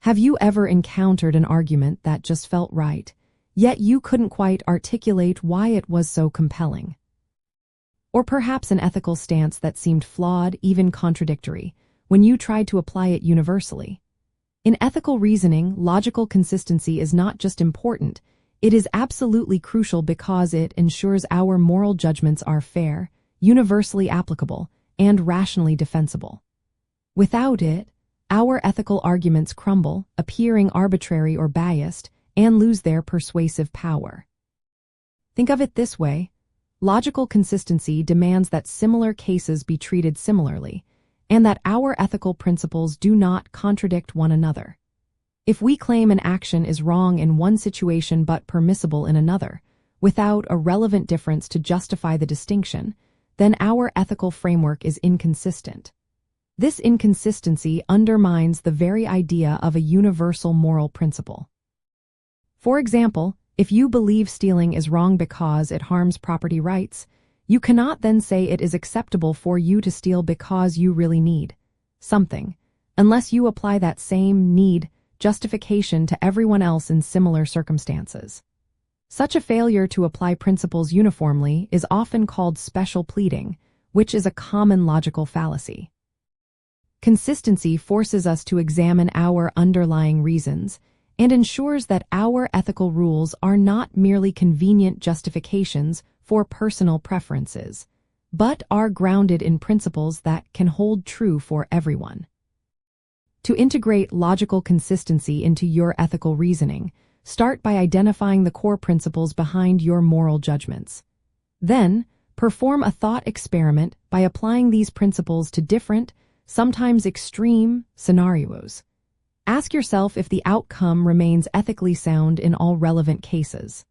Have you ever encountered an argument that just felt right, yet you couldn't quite articulate why it was so compelling? Or perhaps an ethical stance that seemed flawed, even contradictory, when you tried to apply it universally? In ethical reasoning, logical consistency is not just important, it is absolutely crucial because it ensures our moral judgments are fair, universally applicable, and rationally defensible. Without it, our ethical arguments crumble, appearing arbitrary or biased, and lose their persuasive power. Think of it this way: logical consistency demands that similar cases be treated similarly, and that our ethical principles do not contradict one another. If we claim an action is wrong in one situation but permissible in another, without a relevant difference to justify the distinction, then our ethical framework is inconsistent. This inconsistency undermines the very idea of a universal moral principle. For example, if you believe stealing is wrong because it harms property rights, you cannot then say it is acceptable for you to steal because you really need something, unless you apply that same need justification to everyone else in similar circumstances. Such a failure to apply principles uniformly is often called special pleading, which is a common logical fallacy. Consistency forces us to examine our underlying reasons and ensures that our ethical rules are not merely convenient justifications for personal preferences, but are grounded in principles that can hold true for everyone. To integrate logical consistency into your ethical reasoning, start by identifying the core principles behind your moral judgments. Then, perform a thought experiment by applying these principles to different, sometimes extreme, scenarios. Ask yourself if the outcome remains ethically sound in all relevant cases.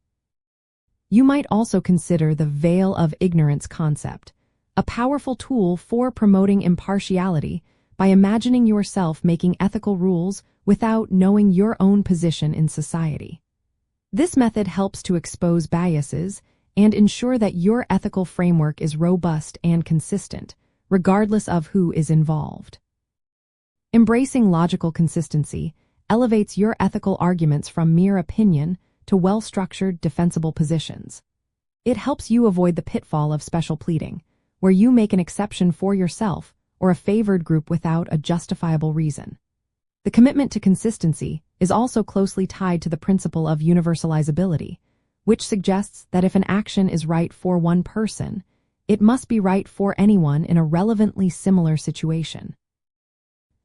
You might also consider the veil of ignorance concept, a powerful tool for promoting impartiality by imagining yourself making ethical rules without knowing your own position in society. This method helps to expose biases and ensure that your ethical framework is robust and consistent, regardless of who is involved. Embracing logical consistency elevates your ethical arguments from mere opinion to well-structured, defensible positions. It helps you avoid the pitfall of special pleading, where you make an exception for yourself or a favored group without a justifiable reason. The commitment to consistency is also closely tied to the principle of universalizability, which suggests that if an action is right for one person, it must be right for anyone in a relevantly similar situation.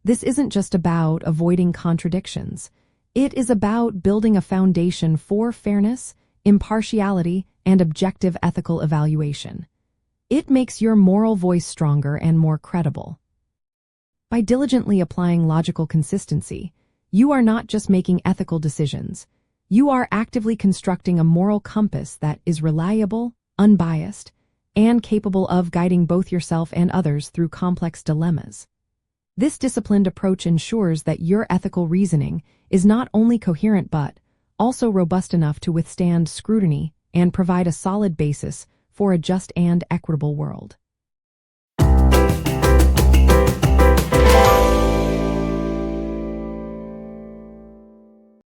This isn't just about avoiding contradictions. It is about building a foundation for fairness, impartiality, and objective ethical evaluation. It makes your moral voice stronger and more credible. By diligently applying logical consistency, you are not just making ethical decisions. You are actively constructing a moral compass that is reliable, unbiased, and capable of guiding both yourself and others through complex dilemmas. This disciplined approach ensures that your ethical reasoning is not only coherent but also robust enough to withstand scrutiny and provide a solid basis for a just and equitable world.